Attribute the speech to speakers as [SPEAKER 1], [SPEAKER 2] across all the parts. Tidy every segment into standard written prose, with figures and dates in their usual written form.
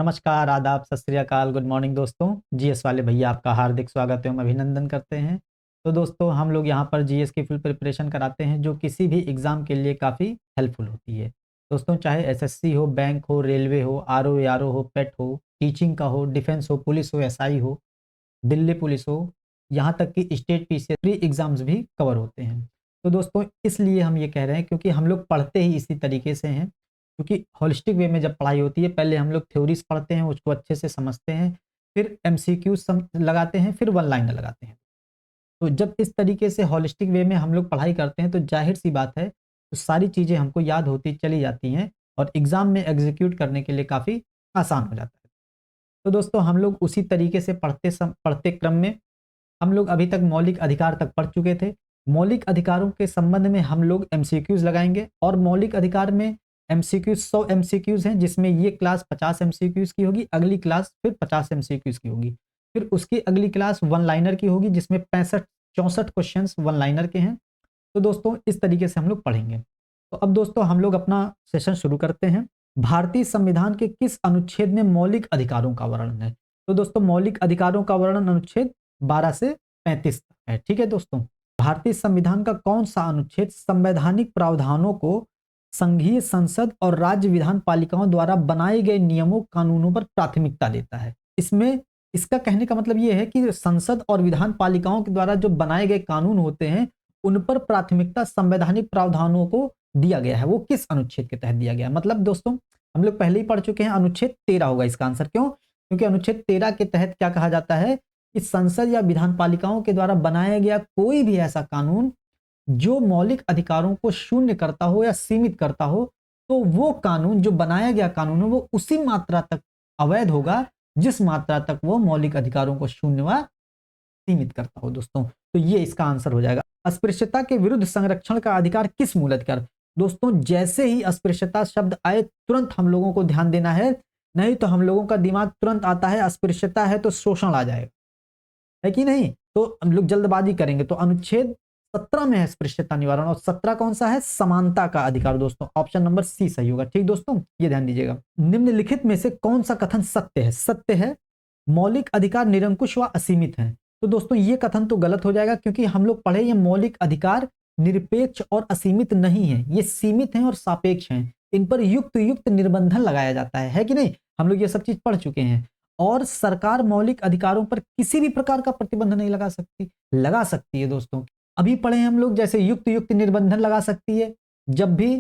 [SPEAKER 1] नमस्कार, आदाब, सत श्री अकाल, गुड मॉर्निंग दोस्तों। जीएस वाले भैया आपका हार्दिक स्वागत एवं अभिनंदन करते हैं। तो दोस्तों हम लोग यहाँ पर जीएस की फुल प्रिपरेशन कराते हैं जो किसी भी एग्ज़ाम के लिए काफ़ी हेल्पफुल होती है। दोस्तों चाहे एसएससी हो, बैंक हो, रेलवे हो, आरओ एआरओ हो, पेट हो, टीचिंग का हो, डिफेंस हो, पुलिस हो, एसआई हो, दिल्ली पुलिस हो, यहाँ तक कि स्टेट पीसीएस प्री एग्ज़ाम्स भी कवर होते हैं। तो दोस्तों इसलिए हम ये कह रहे हैं क्योंकि हम लोग पढ़ते ही इसी तरीके से हैं, क्योंकि होलिस्टिक वे में जब पढ़ाई होती है पहले हम लोग थ्योरीज पढ़ते हैं, उसको अच्छे से समझते हैं, फिर एमसीक्यूज लगाते हैं, फिर वन लाइनर लगाते हैं। तो जब इस तरीके से होलिस्टिक वे में हम लोग पढ़ाई करते हैं तो जाहिर सी बात है तो सारी चीज़ें हमको याद होती चली जाती हैं और एग्ज़ाम में एग्जीक्यूट करने के लिए काफ़ी आसान हो जाता है। तो दोस्तों हम लोग उसी तरीके से पढ़ते क्रम में हम लोग अभी तक मौलिक अधिकार तक पढ़ चुके थे। मौलिक अधिकारों के संबंध में हम लोग एमसीक्यूज लगाएंगे और मौलिक अधिकार में एमसीक्यूज 100 एमसीक्यूज हैं, जिसमें ये क्लास 50 एमसीक्यूज की होगी, अगली क्लास फिर 50 एमसीक्यूज की होगी, फिर उसकी अगली क्लास वन लाइनर की होगी जिसमें 65-64 क्वेश्चंस वन लाइनर के हैं। तो दोस्तों इस तरीके से हम लोग पढ़ेंगे। तो अब दोस्तों हम लोग अपना सेशन शुरू करते हैं। भारतीय संविधान के किस अनुच्छेद में मौलिक अधिकारों का वर्णन है? तो दोस्तों मौलिक अधिकारों का वर्णन अनुच्छेद 12 से 35 तक है। ठीक है दोस्तों, भारतीय संविधान का कौन सा अनुच्छेद संवैधानिक प्रावधानों को संघीय संसद और राज्य विधान पालिकाओं द्वारा बनाए गए नियमों कानूनों पर प्राथमिकता देता है? इसमें इसका कहने का मतलब यह है कि संसद और विधान पालिकाओं के द्वारा जो बनाए गए कानून होते हैं उन पर प्राथमिकता संवैधानिक प्रावधानों को दिया गया है। वो किस अनुच्छेद के तहत दिया गया है? मतलब दोस्तों हम लोग पहले ही पढ़ चुके हैं, अनुच्छेद 13 होगा इसका आंसर। क्यों? क्योंकि अनुच्छेद 13 के तहत क्या कहा जाता है कि संसद या विधान पालिकाओं के द्वारा बनाया गया कोई भी ऐसा कानून जो मौलिक अधिकारों को शून्य करता हो या सीमित करता हो, तो वो कानून जो बनाया गया कानून है वो उसी मात्रा तक अवैध होगा जिस मात्रा तक वो मौलिक अधिकारों को शून्य व सीमित करता हो। दोस्तों तो ये इसका आंसर हो जाएगा। अस्पृश्यता के विरुद्ध संरक्षण का अधिकार किस मूल अधिकार? दोस्तों जैसे ही अस्पृश्यता शब्द आए तुरंत हम लोगों को ध्यान देना है, नहीं तो हम लोगों का दिमाग तुरंत आता है अस्पृश्यता है तो शोषण आ जाएगा, है कि नहीं? तो हम लोग जल्दबाजी करेंगे। तो अनुच्छेद 17 में है अस्पृश्यता निवारण और 17 कौन सा है? समानता का अधिकार। दोस्तों ऑप्शन नंबर सी सही होगा। ठीक दोस्तों, ये ध्यान दीजिएगा। निम्नलिखित में से कौन सा कथन सत्य है? सत्य है मौलिक अधिकार निरंकुश व असीमित है। तो दोस्तों ये कथन तो गलत हो जाएगा क्योंकि हम लोग पढ़े ये मौलिक अधिकार निरपेक्ष और असीमित नहीं है, ये सीमित हैं और सापेक्ष हैं। इन पर युक्त युक्त निर्बंधन लगाया जाता है कि नहीं? हम लोग ये सब चीज पढ़ चुके हैं। और सरकार मौलिक अधिकारों पर किसी भी प्रकार का प्रतिबंध नहीं लगा सकती है दोस्तों। अभी पढ़े हम लोग जैसे युक्त युक्त निर्बंधन लगा सकती है जब भी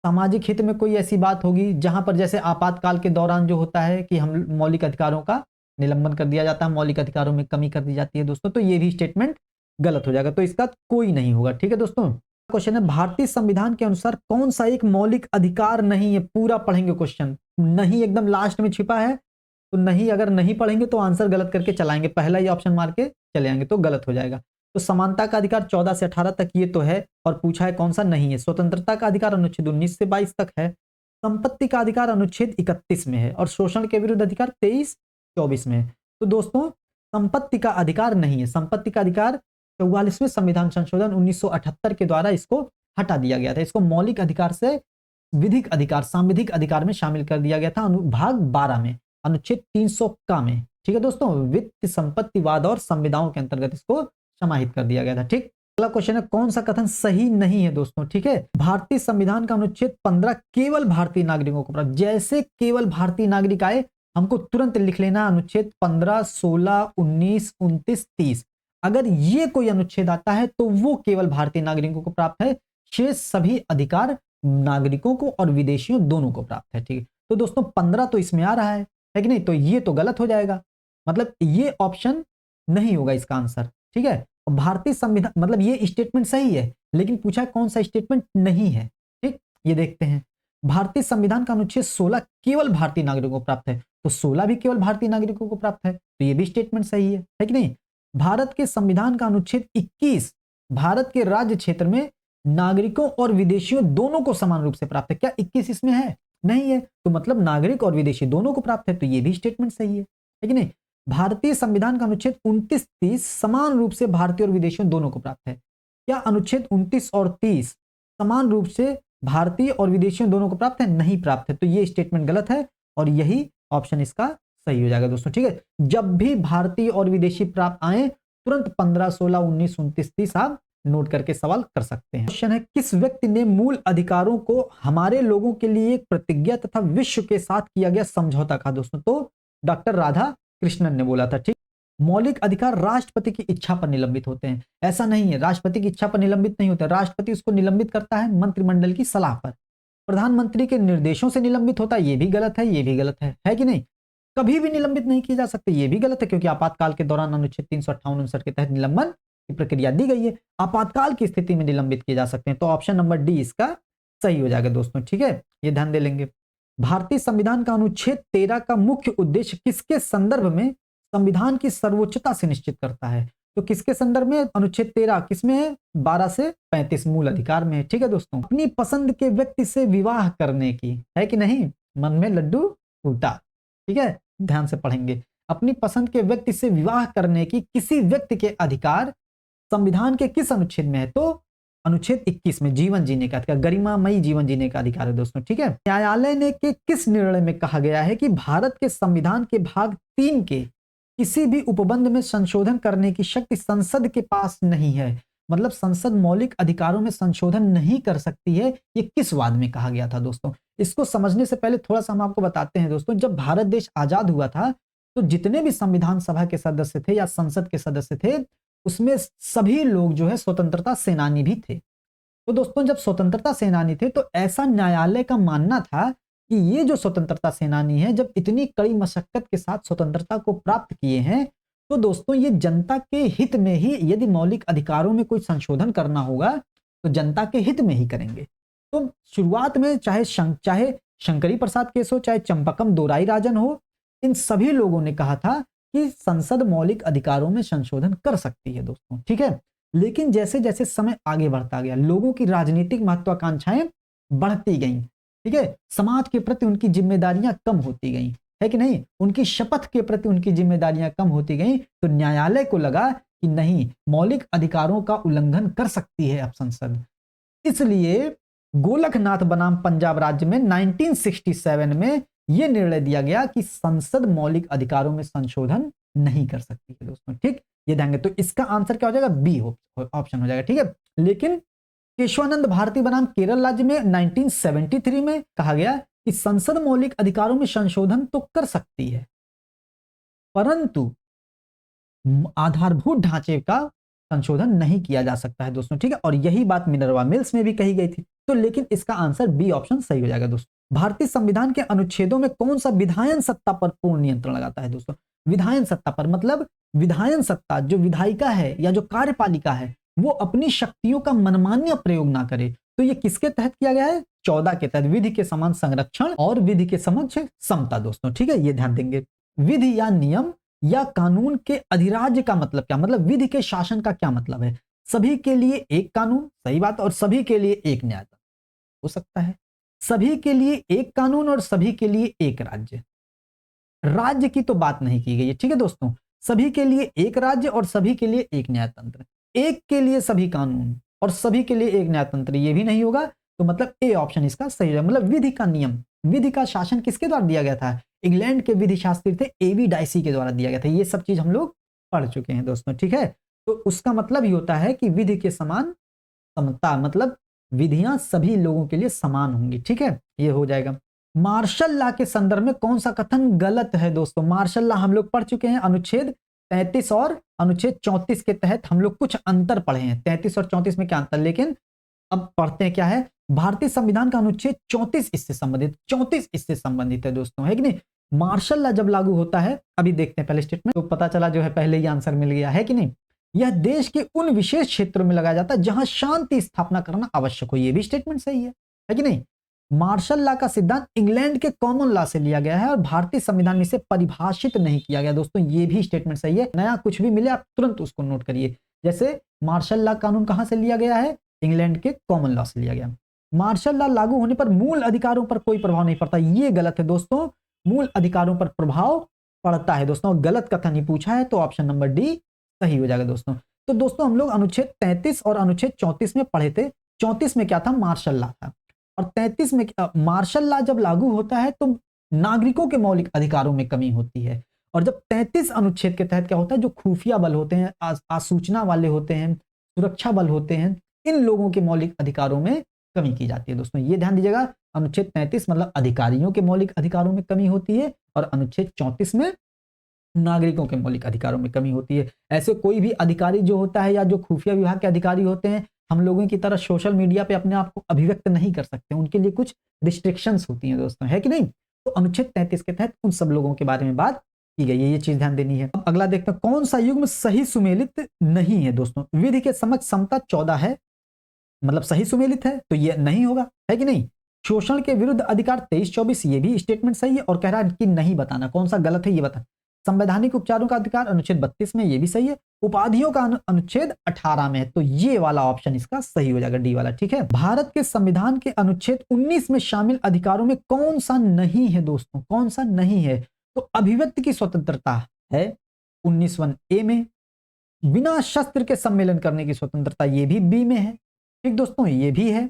[SPEAKER 1] सामाजिक हित में कोई ऐसी बात होगी जहां पर जैसे आपातकाल के दौरान जो होता है कि हम मौलिक अधिकारों का निलंबन कर दिया जाता है, मौलिक अधिकारों में कमी कर दी जाती है दोस्तों, तो ये भी स्टेटमेंट गलत हो जाएगा। तो इसका कोई नहीं होगा। ठीक है दोस्तों, क्वेश्चन है भारतीय संविधान के अनुसार कौन सा एक मौलिक अधिकार नहीं है? पूरा पढ़ेंगे क्वेश्चन, नहीं एकदम लास्ट में छिपा है तो नहीं, अगर नहीं पढ़ेंगे तो आंसर गलत करके चलाएंगे, पहला ही ऑप्शन मार के चले आएंगे तो गलत हो जाएगा। तो समानता का अधिकार 14 से 18 तक ये तो है और पूछा है कौन सा नहीं है। स्वतंत्रता का अधिकार अनुच्छेद 19 से 22 तक है। संपत्ति का अधिकार अनुच्छेद 31 में है और शोषण के विरुद्ध अधिकार 23-24 में है। तो दोस्तों संपत्ति का अधिकार नहीं है। संपत्ति का अधिकार 44वें संविधान संशोधन 1978 के द्वारा इसको हटा दिया गया था। इसको मौलिक अधिकार से विधिक अधिकार, सांविधिक अधिकार में शामिल कर दिया गया था अनुभाग 12 में, अनुच्छेद 300 का में। ठीक है दोस्तों, वित्त संपत्तिवाद और संविदाओं के अंतर्गत इसको समाहित कर दिया गया था। ठीक, अगला क्वेश्चन है कौन सा कथन सही नहीं है दोस्तों? ठीक है, भारतीय संविधान का अनुच्छेद 15 केवल भारतीय नागरिकों को प्राप्त। जैसे केवल भारतीय नागरिक आए हमको तुरंत लिख लेना अनुच्छेद 15, 16, 19, 29, 30। अगर ये कोई अनुच्छेद आता है तो वो केवल भारतीय नागरिकों को प्राप्त है, शेष सभी अधिकार नागरिकों को और विदेशियों दोनों को प्राप्त है। ठीक है, तो दोस्तों 15 तो इसमें आ रहा है कि नहीं? तो ये तो गलत हो जाएगा, मतलब ये ऑप्शन नहीं होगा इसका आंसर। ठीक है, भारतीय संविधान मतलब ये स्टेटमेंट सही है लेकिन पूछा है कौन सा स्टेटमेंट नहीं है। ठीक, ये देखते हैं। भारतीय संविधान का अनुच्छेद 16 केवल भारतीय नागरिकों को प्राप्त है, तो 16 भी केवल भारतीय नागरिकों को प्राप्त है, तो ये भी स्टेटमेंट सही है कि नहीं? भारत के संविधान का अनुच्छेद 21 भारत के राज्य क्षेत्र में नागरिकों और विदेशियों दोनों को समान रूप से प्राप्त है। क्या 21 इसमें है? नहीं है, तो मतलब नागरिक और विदेशी दोनों को प्राप्त है, तो ये भी स्टेटमेंट सही है कि नहीं? भारतीय संविधान का अनुच्छेद 29-30 समान रूप से भारतीय और विदेशियों दोनों को प्राप्त है। क्या अनुच्छेद 29 और 30 समान रूप से भारतीय और विदेशियों दोनों को प्राप्त है? नहीं प्राप्त है, तो ये स्टेटमेंट गलत है और यही ऑप्शन इसका सही हो जाएगा दोस्तों। ठीक है, जब भी भारतीय और विदेशी प्राप्त आए तुरंत 15, 16, 19, 29, 30 आप नोट करके सवाल कर सकते हैं। क्वेश्चन है, किस व्यक्ति ने मूल अधिकारों को हमारे लोगों के लिए एक प्रतिज्ञा तथा विश्व के साथ किया गया समझौता कहा दोस्तों? तो डॉक्टर राधा कृष्णन ने बोला था। ठीक, मौलिक अधिकार राष्ट्रपति की इच्छा पर निलंबित होते हैं। ऐसा नहीं है, राष्ट्रपति की इच्छा पर निलंबित नहीं होते, राष्ट्रपति उसको निलंबित करता है मंत्रिमंडल की सलाह पर। प्रधानमंत्री के निर्देशों से निलंबित होता है, ये भी गलत है, ये भी गलत है कि नहीं? कभी भी निलंबित नहीं किए जा सकते, ये भी गलत है, क्योंकि आपातकाल के दौरान अनुच्छेद 358 के तहत निलंबन की प्रक्रिया दी गई है। आपातकाल की स्थिति में निलंबित किए जा सकते हैं। तो ऑप्शन नंबर डी इसका सही हो जाएगा दोस्तों। ठीक है, ये ध्यान दे लेंगे। भारतीय संविधान का अनुच्छेद 13 का मुख्य उद्देश्य किसके संदर्भ में संविधान की सर्वोच्चता सुनिश्चित करता है? तो किसके संदर्भ में? अनुच्छेद 13 किसमें है? 12 से 35 मूल अधिकार में है। ठीक है दोस्तों, अपनी पसंद के व्यक्ति से विवाह करने की, है कि नहीं? मन में लड्डू फूटा। ठीक है, ध्यान से पढ़ेंगे। अपनी पसंद के व्यक्ति से विवाह करने की किसी व्यक्ति के अधिकार संविधान के किस अनुच्छेद में है? तो अनुच्छेद 21 में जीवन जीने का अधिकार, गरिमामयी जीवन जीने का अधिकार है दोस्तों। ठीक है, न्यायालय ने के किस निर्णय में कहा गया है कि भारत के संविधान के भाग 3 के किसी भी उपबंध में संशोधन करने की शक्ति संसद के पास नहीं है? मतलब संसद मौलिक अधिकारों में संशोधन नहीं कर सकती है, ये किस वाद में कहा गया था दोस्तों? इसको समझने से पहले थोड़ा सा हम आपको बताते हैं दोस्तों। जब भारत देश आजाद हुआ था तो जितने भी संविधान सभा के सदस्य थे या संसद के सदस्य थे, उसमें सभी लोग जो है स्वतंत्रता सेनानी भी थे। तो दोस्तों जब स्वतंत्रता सेनानी थे तो ऐसा न्यायालय का मानना था कि ये जो स्वतंत्रता सेनानी है, जब इतनी कड़ी मशक्कत के साथ स्वतंत्रता को प्राप्त किए हैं, तो दोस्तों ये जनता के हित में ही, यदि मौलिक अधिकारों में कोई संशोधन करना होगा तो जनता के हित में ही करेंगे। तो शुरुआत में चाहे शंकरी प्रसाद केस हो, चाहे चंपकम दोराई राजन हो, इन सभी लोगों ने कहा था कि संसद मौलिक अधिकारों में संशोधन कर सकती है दोस्तों। ठीक है, लेकिन जैसे जैसे समय आगे बढ़ता गया, लोगों की राजनीतिक महत्वाकांक्षाएं बढ़ती गईं। ठीक है, समाज के प्रति उनकी जिम्मेदारियां कम होती गईं, है कि नहीं? उनकी शपथ के प्रति उनकी जिम्मेदारियां कम होती गईं, तो न्यायालय को लगा कि नहीं, मौलिक अधिकारों का उल्लंघन कर सकती है अब संसद। इसलिए गोलकनाथ बनाम पंजाब राज्य में 1967 में यह निर्णय दिया गया कि संसद मौलिक अधिकारों में संशोधन नहीं कर सकती है दोस्तों। ठीक, ये ध्यान, तो इसका आंसर क्या हो जाएगा? बी ऑप्शन हो जाएगा। ठीक है, लेकिन केशवानंद भारती बनाम केरल राज्य में 1973 में कहा गया कि संसद मौलिक अधिकारों में संशोधन तो कर सकती है, परंतु आधारभूत ढांचे का संशोधन नहीं किया जा सकता है दोस्तों। ठीक है, और यही बात मिनर्वा मिल्स में भी कही गई थी। तो लेकिन इसका आंसर बी ऑप्शन सही हो जाएगा दोस्तों। भारतीय संविधान के अनुच्छेदों में कौन सा विधायन सत्ता पर पूर्ण नियंत्रण लगाता है दोस्तों? विधायन सत्ता पर मतलब विधायन सत्ता, जो विधायिका है या जो कार्यपालिका है, वो अपनी शक्तियों का मनमान्य प्रयोग ना करे। तो ये किसके तहत किया गया है? 14 के तहत, विधि के समान संरक्षण और विधि के समक्ष समता दोस्तों। ठीक है, ये ध्यान देंगे। विधि या नियम या कानून के अधिराज्य का मतलब क्या? मतलब विधि के शासन का क्या मतलब है? सभी के लिए एक कानून, सही बात, और सभी के लिए एक न्यायतंत्र हो सकता है। सभी के लिए एक कानून और सभी के लिए एक राज्य। राज्य की तो बात नहीं की गई है। ठीक है दोस्तों, सभी के लिए एक राज्य और सभी के लिए एक न्यायतंत्र। एक के लिए सभी कानून और सभी के लिए एक न्यायतंत्र, ये भी नहीं होगा। तो मतलब ए ऑप्शन इसका सही है। मतलब विधि का नियम, विधि का शासन किसके द्वारा दिया गया था? इंग्लैंड के विधि शास्त्री थे एवी डाइसी के द्वारा दिया गया था। ये सब चीज हम लोग पढ़ चुके हैं दोस्तों। ठीक है, तो उसका मतलब ही होता है कि विधि के समान समता, मतलब विधियां सभी लोगों के लिए समान होंगी। ठीक है, ये हो जाएगा। मार्शल लॉ के संदर्भ में कौन सा कथन गलत है दोस्तों? मार्शल लॉ हम लोग पढ़ चुके हैं, अनुच्छेद 33 और अनुच्छेद 34 के तहत हम लोग कुछ अंतर पढ़े हैं। 33 और 34 में क्या अंतर, लेकिन अब पढ़ते हैं क्या है। भारतीय संविधान का अनुच्छेद 34 इससे संबंधित, 34 इससे संबंधित है दोस्तों, है कि नहीं? मार्शल लॉ जब लागू होता है, अभी देखते हैं पहले स्टेटमेंट, तो पता चला जो है पहले ही आंसर मिल गया, है कि नहीं? यह देश के उन विशेष क्षेत्रों में लगाया जाता है जहां शांति स्थापना करना आवश्यक हो। यह भी स्टेटमेंट सही है कि नहीं? मार्शल लॉ का सिद्धांत इंग्लैंड के कॉमन लॉ से लिया गया है और भारतीय संविधान में इसे परिभाषित नहीं किया गया दोस्तों। ये भी स्टेटमेंट सही है। नया कुछ भी मिले आप तुरंत उसको नोट करिए। जैसे मार्शल लॉ कानून कहां से लिया गया है? इंग्लैंड के कॉमन लॉ से लिया गया। मार्शल लॉ लागू होने पर मूल अधिकारों पर कोई प्रभाव नहीं पड़ता, ये गलत है दोस्तों। मूल अधिकारों पर प्रभाव पड़ता है दोस्तों। गलत कथन ही पूछा है, तो ऑप्शन नंबर डी सही हो जाएगा दोस्तों। तो दोस्तों हम लोग अनुच्छेद 33 और अनुच्छेद 34 में पढ़े थे। 34 में क्या था? मार्शल लॉ था। और 33 में मार्शल लॉ जब लागू होता है तो नागरिकों के मौलिक अधिकारों में कमी होती है। और जब 33 अनुच्छेद के तहत क्या होता है, जो खुफिया बल होते हैं, आसूचना वाले होते हैं, सुरक्षा बल होते हैं, इन लोगों के मौलिक अधिकारों में कमी की जाती है। दोस्तों ये ध्यान दीजिएगा, अनुच्छेद 33 मतलब अधिकारियों के मौलिक अधिकारों में कमी होती है, और अनुच्छेद 34 में नागरिकों के मौलिक अधिकारों में कमी होती है। ऐसे कोई भी अधिकारी जो होता है या जो खुफिया विभाग के अधिकारी होते हैं, हम लोगों की तरह सोशल मीडिया पे अपने आप को अभिव्यक्त नहीं कर सकते, उनके लिए कुछ रिस्ट्रिक्शंस होती हैं दोस्तों, है कि नहीं। तो अनुच्छेद 33 के तहत उन सब लोगों के बारे में बात की गई है, ये चीज ध्यान देनी है। अब अगला देखते हैं, कौन सा युग्म सही सुमेलित नहीं है। दोस्तों विधि के समक्ष समता 14 है, मतलब सही सुमेलित है, तो ये नहीं होगा, है कि नहीं। शोषण के विरुद्ध अधिकार 23-24, ये भी स्टेटमेंट सही है, और कह रहा है कि नहीं बताना कौन सा गलत है, ये बता। संवैधानिक उपचारों का अधिकार अनुच्छेद 32 में, ये भी सही है। उपाधियों का अनुच्छेद 18 में है, तो ये वाला ऑप्शन इसका सही हो जाएगा, डी वाला, ठीक है। भारत के संविधान के अनुच्छेद 19 में शामिल अधिकारों में कौन सा नहीं है दोस्तों, कौन सा नहीं है। तो अभिव्यक्ति की स्वतंत्रता है 19(1)(a) में, बिना शस्त्र के सम्मेलन करने की स्वतंत्रता, ये भी बी में है, ठीक दोस्तों, ये भी है।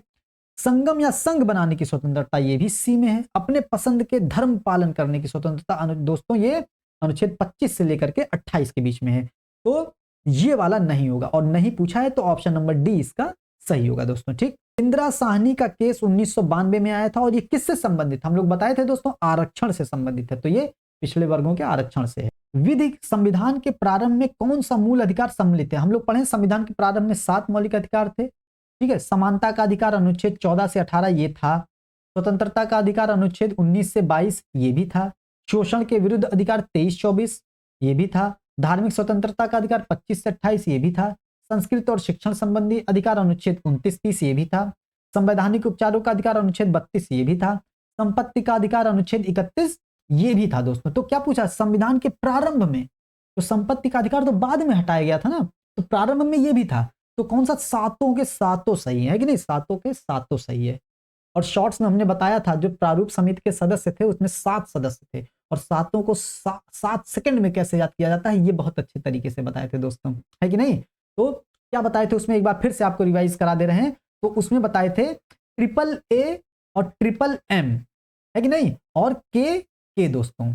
[SPEAKER 1] संगम या संघ बनाने की स्वतंत्रता, ये भी सी में है। अपने पसंद के धर्म पालन करने की स्वतंत्रता दोस्तों ये अनुच्छेद 25 से लेकर के 28 के बीच में है, तो ये वाला नहीं होगा, और नहीं पूछा है तो ऑप्शन नंबर डी इसका सही होगा दोस्तों, ठीक। इंदिरा साहनी का केस 1992 में आया था, और ये किससे संबंधित, हम लोग बताए थे दोस्तों, आरक्षण से संबंधित है, तो ये पिछले वर्गों के आरक्षण से है। विधि संविधान के प्रारंभ में कौन सा मूल अधिकार सम्मिलित है। हम लोग पढ़े संविधान के प्रारंभ में 7 मौलिक अधिकार थे, ठीक है। समानता का अधिकार अनुच्छेद 14 से 18 ये था। स्वतंत्रता का अधिकार अनुच्छेद 19 से 22 ये भी था। शोषण के विरुद्ध अधिकार 23-24 ये भी था। धार्मिक स्वतंत्रता का अधिकार 25 से 28 ये भी था। संस्कृत और शिक्षण संबंधी अधिकार अनुच्छेद 29-30 ये भी था। संवैधानिक उपचारों का अधिकार अनुच्छेद 32 ये भी था। संपत्ति का अधिकार अनुच्छेद 31 ये भी था दोस्तों। तो क्या पूछा, संविधान के प्रारंभ में, तो संपत्ति का अधिकार तो बाद में हटाया गया था ना, तो प्रारंभ में ये भी था, तो कौन सा, सातों के सातों सही है कि नहीं, सातों के सातों सही है। और शॉर्ट्स में हमने बताया था, जो प्रारूप समिति के सदस्य थे उसमें 7 सदस्य थे, और सातों को 7 सेकंड में कैसे याद किया जाता है, ये बहुत अच्छे तरीके से बताए थे दोस्तों, है कि नहीं। तो क्या बताए थे उसमें, एक बार फिर से आपको रिवाइज करा दे रहे हैं। तो उसमें बताए थे AAA और MM, है कि नहीं, और के दोस्तों,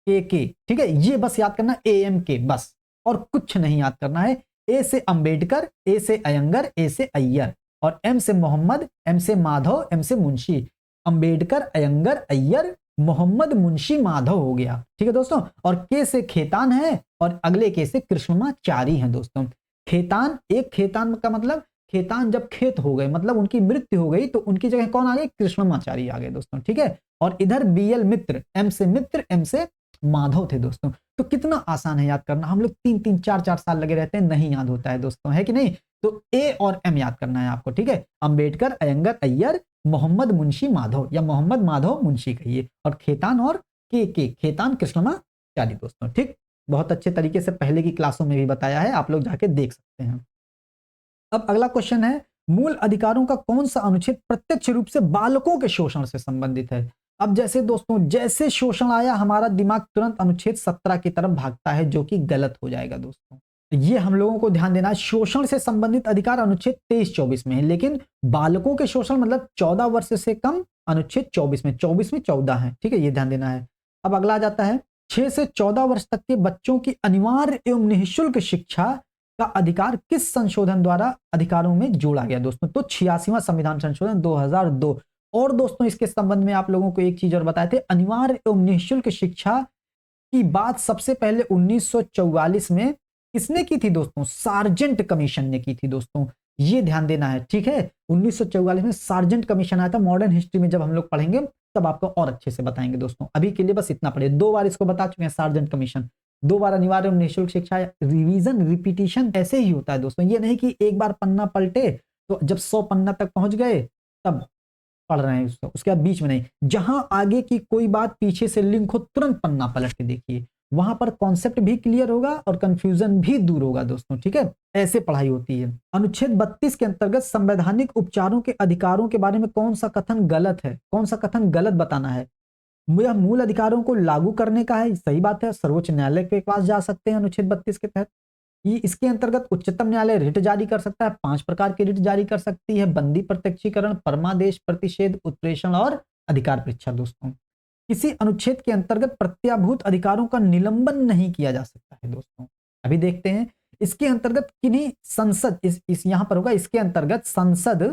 [SPEAKER 1] के, ठीक है। ये बस याद करना, AMK बस, और कुछ नहीं याद करना है। ए से अंबेडकर, ए से अयंगर, ए से अय्यर, और एम से मोहम्मद, एम से माधव, एम से मुंशी। अंबेडकर, अयंगर, अय्यर, मोहम्मद, मुंशी, माधव हो गया, ठीक है दोस्तों। और के से खेतान है, और अगले के से कृष्णमाचारी हैं दोस्तों। खेतान, एक खेतान का मतलब, खेतान जब खेत हो गए, मतलब उनकी मृत्यु हो गई, तो उनकी जगह कौन आ गए, कृष्णमाचारी आ गए दोस्तों, ठीक है। और इधर BL मित्र, एम से मित्र, एम से माधव थे दोस्तों। तो कितना आसान है याद करना, हम लोग 3-3, 4-4 साल लगे रहते हैं, नहीं याद होता है दोस्तों, है कि नहीं। तो ए और एम याद करना है आपको, ठीक है। अंबेडकर, अयंगर, अय्यर, मोहम्मद, मुंशी, माधव, या मोहम्मद, माधव, मुंशी कहिए, और खेतान और के खेतान, कृष्णमाचारी दोस्तों, ठीक। बहुत अच्छे तरीके से पहले की क्लासों में भी बताया है, आप लोग जाके देख सकते हैं। अब अगला क्वेश्चन है, मूल अधिकारों का कौन सा अनुच्छेद प्रत्यक्ष रूप से बालकों के शोषण से संबंधित है। अब जैसे दोस्तों, जैसे शोषण आया, हमारा दिमाग तुरंत अनुच्छेद 17 की तरफ भागता है, जो कि गलत हो जाएगा दोस्तों। ये हम लोगों को ध्यान देना है। शोषण से संबंधित अधिकार अनुच्छेद 23-24 में है, लेकिन बालकों के शोषण मतलब 14 वर्ष से कम अनुच्छेद 24 में, 24 में 14 है, ठीक है, ये ध्यान देना है। अब अगला आ जाता है, 6 से 14 वर्ष तक के बच्चों की अनिवार्य एवं निःशुल्क शिक्षा का अधिकार किस संशोधन द्वारा अधिकारों में जोड़ा गया दोस्तों। तो 86वां संविधान संशोधन 2002। और दोस्तों, इसके संबंध में आप लोगों को एक चीज और बताए थे, अनिवार्य एवं निःशुल्क शिक्षा की बात सबसे पहले 1944 में किसने की थी दोस्तों, सार्जेंट कमीशन ने की थी दोस्तों, ये ध्यान देना है, ठीक है। 1944 में सार्जेंट कमीशन आया था। मॉडर्न हिस्ट्री में जब हम लोग पढ़ेंगे तब आपको और अच्छे से बताएंगे दोस्तों, अभी के लिए बस इतना पढ़े। 2 बार इसको बता चुके हैं, सार्जेंट कमीशन 2 बार। अनिवार्य एवं निःशुल्क शिक्षा, रिवीजन, रिपीटिशन ऐसे ही होता है दोस्तों, ये नहीं कि एक बार पन्ना पलटे तो जब 100 पन्ना तक पहुंच गए तब पढ़ रहे हैं उसके बाद बीच में नहीं। जहां आगे की कोई बात पीछे से लिंक हो, तुरंत पन्ना पलट के देखिए, वहां पर कॉन्सेप्ट भी क्लियर होगा और कंफ्यूजन भी दूर होगा दोस्तों, ठीक है। ऐसे पढ़ाई होती है। अनुच्छेद 32 के अंतर्गत संवैधानिक उपचारों के अधिकारों के बारे में कौन सा कथन गलत है, कौन सा कथन गलत बताना है। यह मूल अधिकारों को लागू करने का है, सही बात है, सर्वोच्च न्यायालय के पास जा सकते हैं अनुच्छेद 32 के तहत। ये इसके अंतर्गत उच्चतम न्यायालय रिट जारी कर सकता है, 5 प्रकार की रिट जारी कर सकती है, बंदी प्रत्यक्षीकरण, परमादेश, प्रतिषेध, उत्प्रेषण और अधिकार परीक्षा दोस्तों। किसी अनुच्छेद के अंतर्गत प्रत्याभूत अधिकारों का निलंबन नहीं किया जा सकता है दोस्तों। अभी देखते हैं इसके अंतर्गत किन्हीं संसद इस यहां पर होगा, इसके अंतर्गत संसद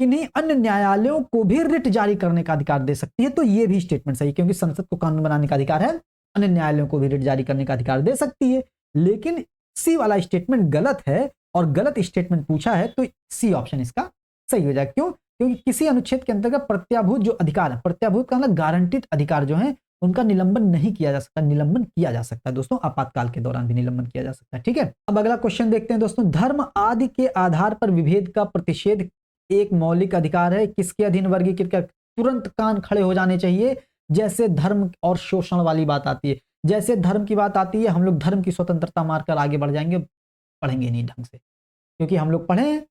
[SPEAKER 1] किन्हीं अन्य न्यायालयों को भी रिट जारी करने का अधिकार दे सकती है। तो यह भी स्टेटमेंट सही, क्योंकि संसद को कानून बनाने का अधिकार है, अन्य न्यायालयों को भी रिट जारी करने का अधिकार दे सकती है। लेकिन सी वाला स्टेटमेंट गलत है और गलत स्टेटमेंट पूछा है, तो सी ऑप्शन इसका सही हो जाएगा। क्यों? क्योंकि किसी अनुच्छेद के अंतर्गत प्रत्याभूत जो अधिकार है, प्रत्याभूत का मतलब गारंटीड अधिकार जो है, उनका निलंबन नहीं किया जा सकता। निलंबन किया जा सकता है दोस्तों, आपातकाल के दौरान भी निलंबन किया जा सकता है। ठीक है, अब अगला क्वेश्चन देखते हैं दोस्तों। धर्म आदि के आधार पर विभेद का प्रतिषेध एक मौलिक अधिकार है, किसके अधीन वर्गीकृत कर? तुरंत कान खड़े हो जाने चाहिए जैसे धर्म और शोषण वाली बात आती है। जैसे धर्म की बात आती है, हम लोग धर्म की स्वतंत्रता मारकर आगे बढ़ जाएंगे, पढ़ेंगे नहीं ढंग से, क्योंकि हम लोग पढ़े हैं,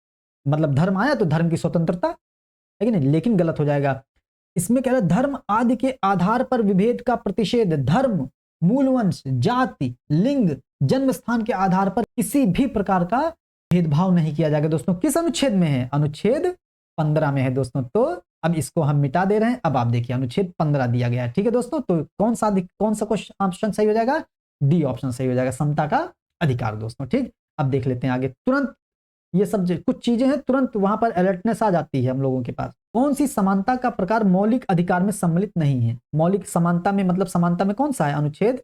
[SPEAKER 1] मतलब धर्म आया तो धर्म की स्वतंत्रता है कि नहीं, लेकिन गलत हो जाएगा। इसमें कह रहा है धर्म आदि के आधार पर विभेद का प्रतिषेध धर्म, मूलवंश, जाति, लिंग, जन्म स्थान के आधार पर किसी भी प्रकार का भेदभाव नहीं किया जाएगा दोस्तों। किस अनुच्छेद में है? अनुच्छेद 15 में है दोस्तों। तो अब इसको हम मिटा दे रहे हैं। अब आप देखिए अनुच्छेद 15 दिया गया है। ठीक है दोस्तों, तो कौन सा क्वेश्चन ऑप्शन सही हो जाएगा? डी ऑप्शन सही हो जाएगा, समता का अधिकार दोस्तों। ठीक, अब देख लेते हैं आगे। तुरंत ये सब कुछ चीजें हैं, तुरंत वहां पर अलर्टनेस आ जाती है हम लोगों के पास। कौन सी समानता का प्रकार मौलिक अधिकार में सम्मिलित नहीं है? मौलिक समानता में मतलब समानता में कौन सा है? अनुच्छेद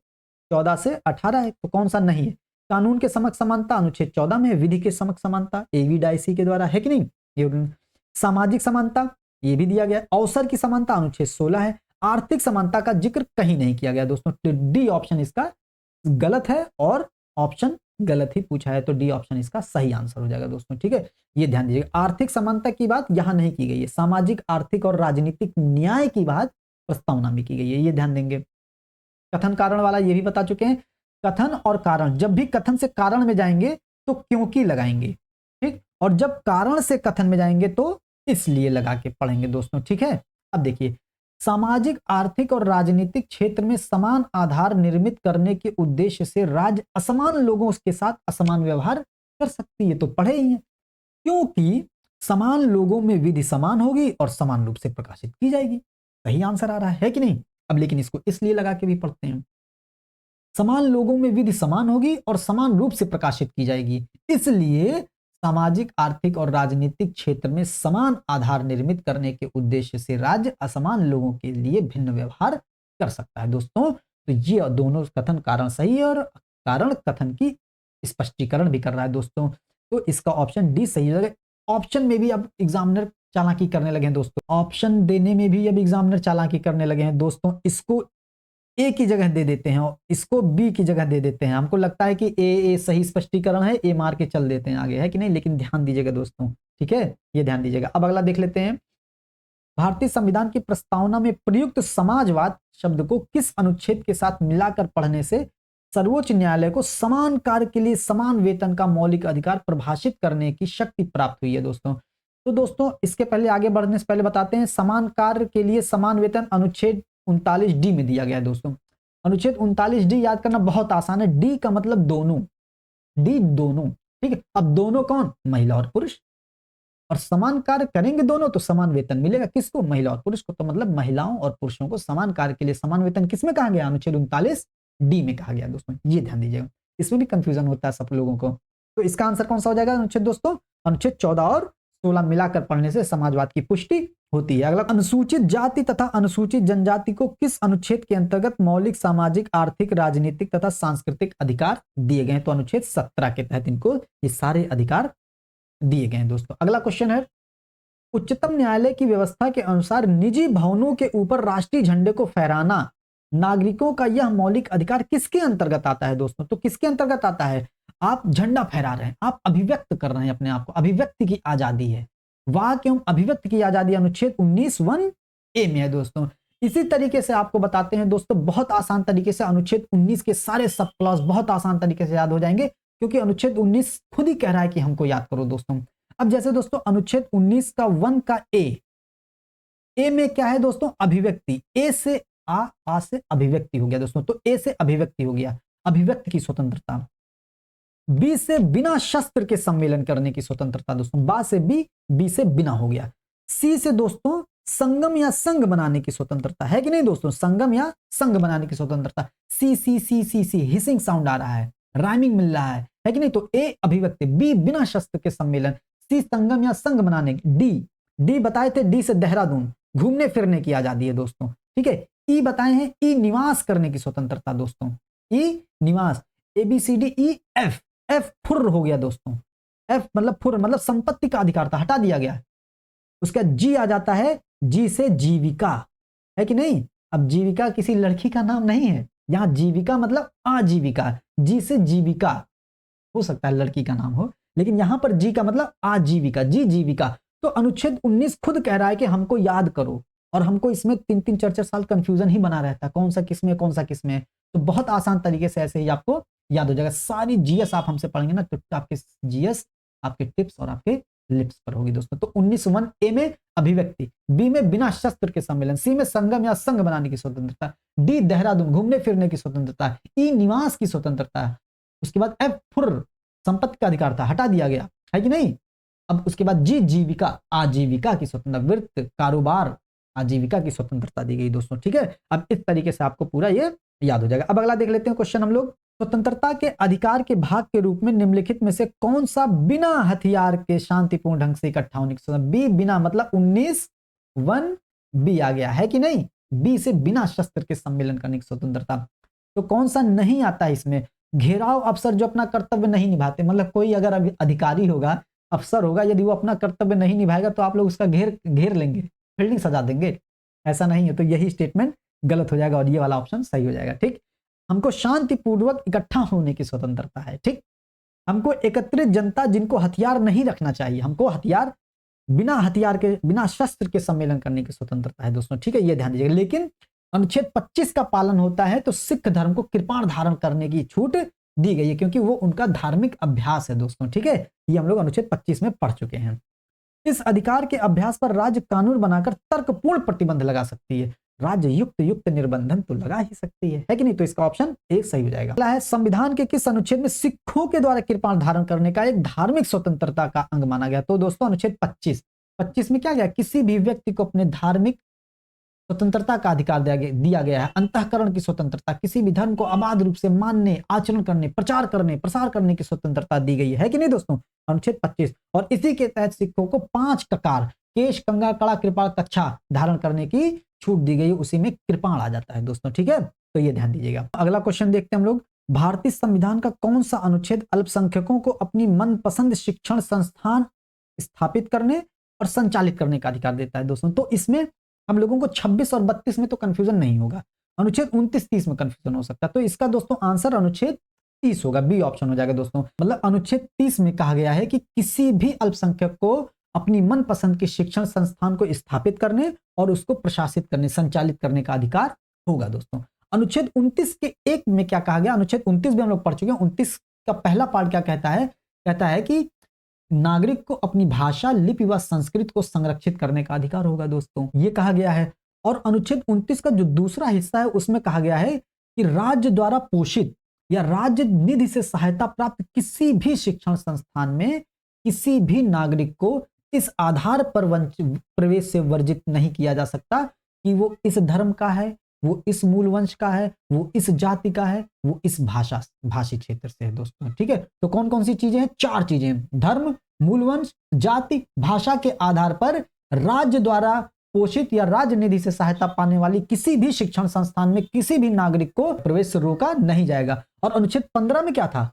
[SPEAKER 1] 14 से 18 है, तो कौन सा नहीं है? कानून के समक्ष समानता अनुच्छेद 14 में है, विधि के समक्ष समानता एवी डायसी के द्वारा है कि नहीं, ये सामाजिक समानता ये भी दिया गया। अवसर की समानता अनुच्छेद 16 है। आर्थिक समानता का जिक्र कहीं नहीं किया गया दोस्तों। तो डी ऑप्शन इसका गलत है और ऑप्शन गलत ही पूछा है, तो डी ऑप्शन इसका सही आंसर हो जाएगा दोस्तों। ठीक है, ये ध्यान दीजिएगा, आर्थिक समानता की बात यहां नहीं की गई है, सामाजिक, आर्थिक और राजनीतिक न्याय की बात प्रस्तावना में की गई है, ये ध्यान देंगे। कथन कारण वाला ये भी बता चुके हैं। कथन और कारण, जब भी कथन से कारण में जाएंगे तो क्योंकि लगाएंगे, ठीक, और जब कारण से कथन में जाएंगे तो इसलिए लगा के पढ़ेंगे दोस्तों। ठीक है, अब देखिए, सामाजिक, आर्थिक और राजनीतिक क्षेत्र में समान आधार निर्मित करने के उद्देश्य से राज्य असमान लोगों के साथ असमान व्यवहार कर सकती है, तो पढ़े ही हैं, क्योंकि समान लोगों में विधि समान होगी और समान रूप से प्रकाशित की जाएगी। सही आंसर आ रहा है कि नहीं? अब लेकिन इसको इसलिए लगा के भी पढ़ते हैं, समान लोगों में विधि समान होगी और समान रूप से प्रकाशित की जाएगी, इसलिए सामाजिक, आर्थिक और राजनीतिक क्षेत्र में समान आधार निर्मित करने के उद्देश्य से राज्य असमान लोगों के लिए भिन्न व्यवहार कर सकता है दोस्तों। तो ये दोनों कथन कारण सही है और कारण कथन की स्पष्टीकरण भी कर रहा है दोस्तों। तो इसका ऑप्शन डी सही है। ऑप्शन में भी अब एग्जामिनर चालाकी करने लगे हैं दोस्तों, ऑप्शन देने में भी अब एग्जामिनर चालाकी करने लगे हैं दोस्तों। इसको ए की जगह दे देते हैं और इसको बी की जगह दे देते हैं। हमको लगता है कि ए सही स्पष्टीकरण है, ए मार के चल देते हैं आगे, है कि नहीं? लेकिन ध्यान दीजिएगा दोस्तों, ठीक है, ये ध्यान दीजिएगा। अब अगला देख लेते हैं। भारतीय संविधान की प्रस्तावना में प्रयुक्त समाजवाद शब्द को किस अनुच्छेद के साथ मिलाकर पढ़ने से सर्वोच्च न्यायालय को समान कार्य के लिए समान वेतन का मौलिक अधिकार परिभाषित करने की शक्ति प्राप्त हुई है दोस्तों? तो दोस्तों इसके पहले आगे बढ़ने से पहले बताते हैं, समान कार्य के लिए समान वेतन अनुच्छेद 39 डी में दिया गया है दोस्तों। अनुच्छेद 39 डी याद करना बहुत आसान है। डी का मतलब दोनों, डी दोनों, ठीक है। अब दोनों कौन? महिला और पुरुष, और समान कार्य करेंगे दोनों तो समान वेतन मिलेगा। किसको? महिला और पुरुष को। तो मतलब महिलाओं और पुरुषों को समान कार्य के लिए समान वेतन किसमें कहा गया? अनुच्छेद 39 डी में कहा गया दोस्तों, ये ध्यान दीजिएगा, इसमें भी कंफ्यूजन होता है सब लोगों को। तो इसका आंसर कौन सा हो जाएगा अनुच्छेद दोस्तों? अनुच्छेद 14 और 16 मिलाकर पढ़ने से समाजवाद की पुष्टि होती है। अगला, अनुसूचित जाति तथा अनुसूचित जनजाति को किस अनुच्छेद के अंतर्गत मौलिक सामाजिक, आर्थिक, राजनीतिक तथा सांस्कृतिक अधिकार दिए गए हैं? तो अनुच्छेद 17 के तहत इनको ये सारे अधिकार दिए गए हैं दोस्तों। अगला क्वेश्चन है, उच्चतम न्यायालय की व्यवस्था के अनुसार निजी भवनों के ऊपर राष्ट्रीय झंडे को फहराना नागरिकों का यह मौलिक अधिकार किसके अंतर्गत आता है दोस्तों? तो किसके अंतर्गत आता है? आप झंडा फहरा रहे हैं, आप अभिव्यक्त कर रहे हैं अपने आप को, अभिव्यक्ति की आजादी है, वाक एवं अभिव्यक्ति की आजादी अनुच्छेद 19(1)(a) में है दोस्तों। इसी तरीके से आपको बताते हैं दोस्तों, बहुत आसान तरीके से अनुच्छेद 19 के सारे सब क्लॉज बहुत आसान तरीके से याद हो जाएंगे, क्योंकि अनुच्छेद 19 खुद ही कह रहा है कि हमको याद करो दोस्तों। अब जैसे दोस्तों अनुच्छेद 19 का 1 का ए में क्या है दोस्तों? अभिव्यक्ति। ए से आ से अभिव्यक्ति हो गया दोस्तों, तो ए से अभिव्यक्ति हो गया, अभिव्यक्ति की स्वतंत्रता। बी से बिना शस्त्र के सम्मेलन करने की स्वतंत्रता दोस्तों, बा से बी से बिना हो गया। सी से दोस्तों संगम या संघ बनाने की स्वतंत्रता है कि नहीं दोस्तों, संगम या संघ बनाने की स्वतंत्रता। सी सी सी सी सी हिसिंग साउंड आ रहा है, राइमिंग मिल रहा है कि नहीं। तो ए अभिव्यक्ति, बी बिना शस्त्र के सम्मेलन, सी संगम या संघ बनाने की, डी बताए थे, डी से देहरादून घूमने फिरने की आजादी है दोस्तों, ठीक है। ई बताए हैं, ई निवास करने की स्वतंत्रता दोस्तों, ई निवास। A B C D E F, F फुर्र हो गया दोस्तों, एफ मतलब फुर्र मतलब संपत्ति का अधिकार था, हटा दिया गया। उसका जी आ जाता है, जी से जीविका, है कि नहीं। अब जीविका किसी लड़की का नाम नहीं है, यहां जीविका मतलब आजीविका, जी से जीविका, हो सकता है लड़की का नाम हो, लेकिन यहां पर जी का मतलब आजीविका, जी जीविका। तो अनुच्छेद 19 खुद कह रहा है कि हमको याद करो, और हमको इसमें 3-3 4-4 साल कंफ्यूजन ही बना रहता है, कौन सा किसमें कौन सा किसमें। तो बहुत आसान तरीके से ऐसे ही आपको याद हो जाएगा। सारी जीएस आप हमसे पढ़ेंगे ना, तो आपके जीएस, आपके टिप्स और आपके लिप्स पर होगी दोस्तों। तो 19 ए में अभिव्यक्ति, बी में बिना शस्त्र के सम्मेलन, सी में संगम या संघ बनाने की स्वतंत्रता, डी देहरादून घूमने फिरने की स्वतंत्रता, ई निवास की स्वतंत्रता। उसके बाद एफ फुर्र संपत्ति का अधिकार था, हटा दिया गया, है कि नहीं। अब उसके बाद जी जीविका, आजीविका की स्वतंत्रता, वृत्त कारोबार आजीविका की स्वतंत्रता दी गई दोस्तों, ठीक है। अब इस तरीके से आपको पूरा ये याद हो जाएगा। अब अगला देख लेते हैं क्वेश्चन हम लोग। स्वतंत्रता के अधिकार के भाग के रूप में निम्नलिखित में से कौन सा बिना हथियार के शांतिपूर्ण ढंग से इकट्ठा होने की स्वतंत्रता, बी बिना मतलब 19(1) बी आ गया, है कि नहीं। बी से बिना शस्त्र के सम्मेलन करने की स्वतंत्रता। तो कौन सा नहीं आता है इसमें, घेराव अफसर जो अपना कर्तव्य नहीं निभाते, मतलब कोई अगर अधिकारी होगा, अफसर होगा, यदि वो अपना कर्तव्य नहीं निभाएगा तो आप लोग उसका घेर लेंगे, फील्डिंग सजा देंगे, ऐसा नहीं है। तो यही स्टेटमेंट गलत हो जाएगा और ये वाला ऑप्शन सही हो जाएगा, ठीक। हमको शांतिपूर्वक इकट्ठा होने की स्वतंत्रता है, ठीक। हमको एकत्रित जनता जिनको हथियार नहीं रखना चाहिए, हमको हथियार के बिना शस्त्र के सम्मेलन करने की स्वतंत्रता है दोस्तों, ठीक है, ये ध्यान दीजिएगा। लेकिन अनुच्छेद 25 का पालन होता है तो सिख धर्म को कृपाण धारण करने की छूट दी गई है, क्योंकि वो उनका धार्मिक अभ्यास है दोस्तों, ठीक है। ये हम लोग अनुच्छेद 25 में पढ़ चुके हैं। इस अधिकार के अभ्यास पर राज्य कानून बनाकर तर्कपूर्ण प्रतिबंध लगा सकती है, राज्य युक्त निर्बंधन तो लगा ही सकती है कि नहीं। तो इसका ऑप्शन एक सही हो जाएगा। अगला है, संविधान के किस अनुच्छेद में सिखों के द्वारा कृपाण धारण करने का एक धार्मिक स्वतंत्रता का अंग माना गया। तो दोस्तों अनुच्छेद 25 में क्या गया, किसी भी व्यक्ति को अपने धार्मिक स्वतंत्रता का अधिकार दिया गया है। अंतःकरण की स्वतंत्रता, किसी भी धर्म को अबाध रूप से मानने, आचरण करने, प्रचार करने, प्रसार करने की स्वतंत्रता दी गई है कि नहीं दोस्तों, अनुच्छेद 25। और इसी के तहत सिखों को 5 ककार, केश, कंगा, कड़ा, कृपाण, कच्छा धारण करने की छूट दी गई, उसी में कृपाण आ जाता है दोस्तों, ठीक है। तो ये ध्यान दीजिएगा। अगला क्वेश्चन देखते हैं हम लोग। भारतीय संविधान का कौन सा अनुच्छेद अल्पसंख्यकों को अपनी मनपसंद शिक्षण संस्थान स्थापित करने और संचालित करने का अधिकार देता है दोस्तों। तो इसमें हम लोगों को 26 और 32 में तो कंफ्यूजन नहीं होगा, अनुच्छेद 29-30 में कंफ्यूजन हो सकता है। तो इसका दोस्तों आंसर अनुच्छेद 30 होगा, बी ऑप्शन हो जाएगा दोस्तों। मतलब अनुच्छेद 30 में कहा गया है कि किसी भी अल्पसंख्यक को अपनी मनपसंद के शिक्षण संस्थान को स्थापित करने और उसको प्रशासित करने, संचालित करने का अधिकार होगा दोस्तों। अनुच्छेद 29 के 1 में क्या कहा गया, अनुच्छेद 29 भी हम लोग पढ़ चुके हैं। 29 का पहला पार्ट क्या कहता है कि नागरिक को अपनी भाषा, लिपि व संस्कृति को संरक्षित करने का अधिकार होगा दोस्तों, ये कहा गया है। और अनुच्छेद 29 का जो दूसरा हिस्सा है उसमें कहा गया है कि राज्य द्वारा पोषित या राज्य निधि से सहायता प्राप्त किसी भी शिक्षण संस्थान में किसी भी नागरिक को इस आधार पर प्रवेश से वर्जित नहीं किया जा सकता कि वो इस धर्म का है, वो इस मूल वंश का है, वो इस जाति का है, वो इस भाषी क्षेत्र से है दोस्तों, ठीक है। तो कौन कौन सी चीजें हैं, 4 चीजें, धर्म, मूल वंश, जाति, भाषा के आधार पर राज्य द्वारा पोषित या राज्य निधि से सहायता पाने वाली किसी भी शिक्षण संस्थान में किसी भी नागरिक को प्रवेश से रोका नहीं जाएगा। और अनुच्छेद 15 में क्या था,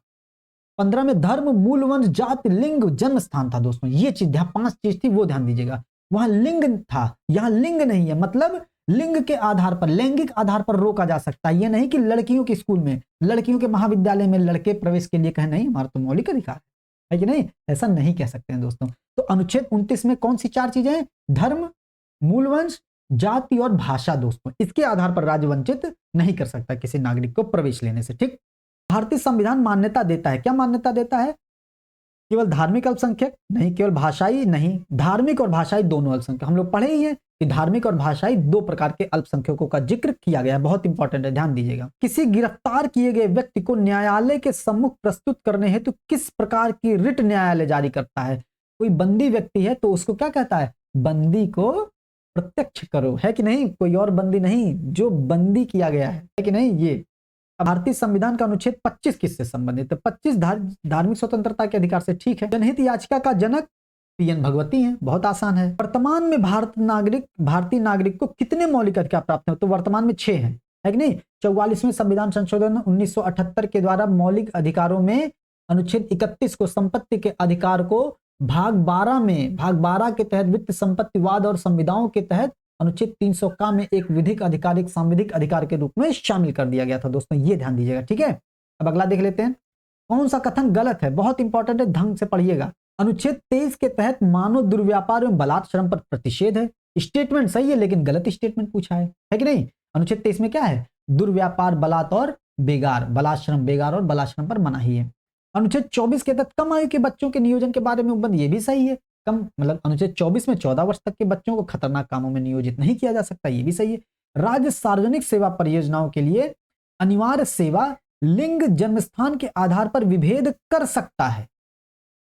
[SPEAKER 1] 15 में धर्म, मूल वंश, जाति, लिंग, जन्म स्थान था दोस्तों। ये चीज 5 चीज थी, वो ध्यान दीजिएगा। वहां लिंग था, यहां लिंग नहीं है, मतलब लिंग के आधार पर, लैंगिक आधार पर रोका जा सकता है। यह नहीं कि लड़कियों के स्कूल में, लड़कियों के महाविद्यालय में लड़के प्रवेश के लिए कहे नहीं, हमारा तो मौलिक अधिकार है कि नहीं, ऐसा नहीं कह सकते हैं दोस्तों। तो अनुच्छेद 29 में कौन सी 4 चीजें हैं, धर्म, मूल वंश, जाति और भाषा दोस्तों। इसके आधार पर राज्य वंचित नहीं कर सकता किसी नागरिक को प्रवेश लेने से, ठीक। भारतीय संविधान मान्यता देता है, क्या मान्यता देता है, केवल धार्मिक अल्पसंख्यक नहीं, केवल भाषाई नहीं, धार्मिक और भाषाई दोनों अल्पसंख्यक। हम लोग पढ़े ही हैं कि धार्मिक और भाषाई 2 प्रकार के अल्पसंख्यकों का जिक्र किया गया है, बहुत इंपॉर्टेंट है, ध्यान दीजिएगा। किसी गिरफ्तार किए गए व्यक्ति को न्यायालय के सम्मुख प्रस्तुत करने हेतु किस प्रकार की रिट न्यायालय जारी करता है। कोई बंदी व्यक्ति है तो उसको क्या कहता है, बंदी को प्रत्यक्ष करो, है कि नहीं, कोई और बंदी नहीं, जो बंदी किया गया है कि नहीं। ये भारतीय संविधान का अनुच्छेद 25 किससे संबंधित है? 25 धार्मिक स्वतंत्रता के अधिकार से, ठीक है। जनहित याचिका का जनक पीएन भगवती हैं, बहुत आसान है। वर्तमान में भारतीय नागरिक को कितने मौलिक अधिकार प्राप्त हैं? तो वर्तमान में 6 हैं, है कि नहीं। 44वें संविधान संशोधन 1978 के द्वारा मौलिक अधिकारों में अनुच्छेद 31 को संपत्ति के अधिकार को भाग 12 के तहत वित्त संपत्तिवाद और संविदाओं के तहत अनुच्छेद 300 का में एक विधिक अधिकार, सांविधिक अधिकार के रूप में शामिल कर दिया गया था। दोस्तों ये ध्यान दीजिएगा, ठीक है। अब अगला देख लेते हैं, कौन सा कथन गलत है, बहुत इंपॉर्टेंट है, ढंग से पढ़िएगा। अनुच्छेद 23 के तहत मानव दुर्व्यापार एवं बलात् श्रम पर प्रतिषेध है। स्टेटमेंट सही है लेकिन गलत स्टेटमेंट पूछा है कि नहीं। अनुच्छेद 23 में क्या है? दुर्व्यापार, बलात् और बेगार, बलात् श्रम, बेगार और बलात् श्रम पर मनाही है। अनुच्छेद 24 के तहत कम आयु के बच्चों के नियोजन के बारे में उपबंध, ये भी सही है। कम मतलब अनुच्छेद 24 में 14 वर्ष तक के बच्चों को खतरनाक कामों में नियोजित नहीं किया जा सकता, ये भी सही है। राज्य सार्वजनिक सेवा परियोजनाओं के लिए अनिवार्य सेवा लिंग जन्मस्थान के आधार पर विभेद कर सकता है।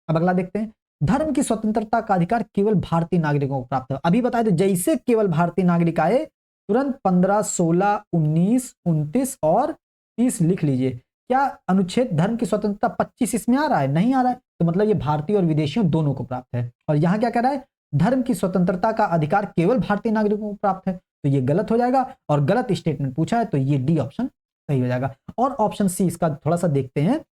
[SPEAKER 1] अब अगला देखते हैं, धर्म की स्वतंत्रता का अधिकार केवल भारतीय नागरिकों को प्राप्त है। अभी बताए थे जैसे केवल भारतीय नागरिक आए तुरंत 15, 16, 19, 29 और 30 लिख लीजिए। क्या अनुच्छेद धर्म की स्वतंत्रता 25 इसमें आ रहा है? नहीं आ रहा है, तो मतलब ये भारतीय और विदेशियों दोनों को प्राप्त है। और यहां क्या कह रहा है? धर्म की स्वतंत्रता का अधिकार केवल भारतीय नागरिकों को प्राप्त है, तो ये गलत हो जाएगा। और गलत स्टेटमेंट पूछा है तो ये डी ऑप्शन सही हो जाएगा। और ऑप्शन सी इसका थोड़ा सा देखते हैं, कह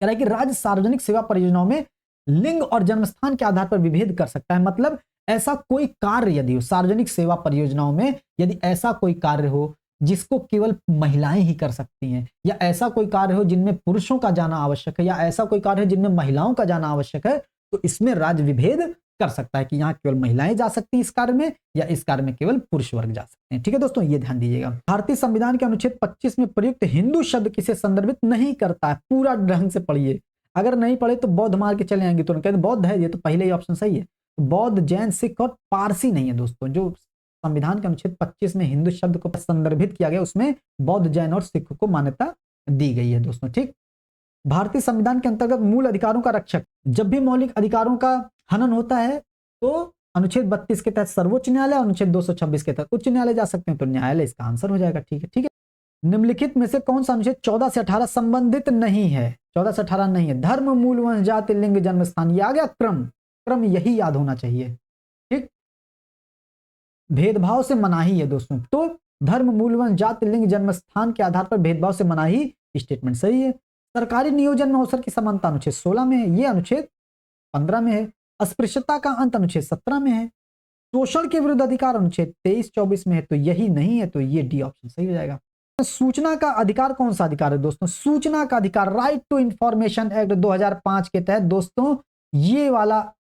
[SPEAKER 1] रहा है कि राज्य सार्वजनिक सेवा परियोजनाओं में लिंग और जन्मस्थान के आधार पर विभेद कर सकता है। मतलब ऐसा कोई कार्य यदि हो सार्वजनिक सेवा परियोजनाओं में, यदि ऐसा कोई कार्य हो जिसको केवल महिलाएं ही कर सकती हैं, या ऐसा कोई कार्य हो जिनमें पुरुषों का जाना आवश्यक है, या ऐसा कोई कार्य है जिनमें महिलाओं का जाना आवश्यक है, तो इसमें राज्य विभेद कर सकता है कि यहाँ केवल महिलाएं जा सकती हैं इस कार्य में, या इस कार्य में केवल पुरुष वर्ग जा सकते हैं। ठीक है दोस्तों, ये ध्यान दीजिएगा। भारतीय संविधान के अनुच्छेद 25 में प्रयुक्त हिंदू शब्द किसे संदर्भित नहीं करता है? पूरा ढंग से पढ़िए, अगर नहीं पढ़े तो बौद्ध मार के चले आएंगे। तो कहते बौद्ध है, ये तो पहले ही ऑप्शन सही है। बौद्ध, जैन, सिख और पारसी नहीं है दोस्तों। जो संविधान के अनुच्छेद 25 में हिंदू शब्द को संदर्भित किया गया उसमें बौद्ध, जैन और सिख को मान्यता दी गई है दोस्तों। ठीक, भारतीय संविधान के अंतर्गत मूल अधिकारों का रक्षक, जब भी मौलिक अधिकारों का हनन होता है तो अनुच्छेद 32 के तहत सर्वोच्च न्यायालय, अनुच्छेद 226 के तहत उच्च न्यायालय जा सकते हैं, तो न्यायालय इसका आंसर हो जाएगा। ठीक है, ठीक है। निम्नलिखित में से कौन सा अनुच्छेद 14 से 18 संबंधित नहीं है? 14 से 18 नहीं है। धर्म, मूल, वंश, जाति, लिंग, जन्म स्थान, ये आ गया क्रम यही याद होना चाहिए। ठीक, भेदभाव से मनाही है दोस्तों, तो धर्म, मूल, वंश, जाति, लिंग, जन्म स्थान के आधार पर भेदभाव से मनाही, स्टेटमेंट सही है। सरकारी नियोजन में अवसर की समानता अनुच्छेद 16 में है, ये अनुच्छेद 15 में है। अस्पृश्यता का अंत अनुच्छेद 17 में है। शोषण के विरुद्ध अधिकार अनुच्छेद 23-24 में है, तो यही नहीं है, तो ये डी ऑप्शन सही हो जाएगा। सूचना का अधिकार कौन सा अधिकार है दोस्तों? सूचना का अधिकार, राइट टू इंफॉर्मेशन एक्ट 2005 के तहत दोस्तों, ये वाला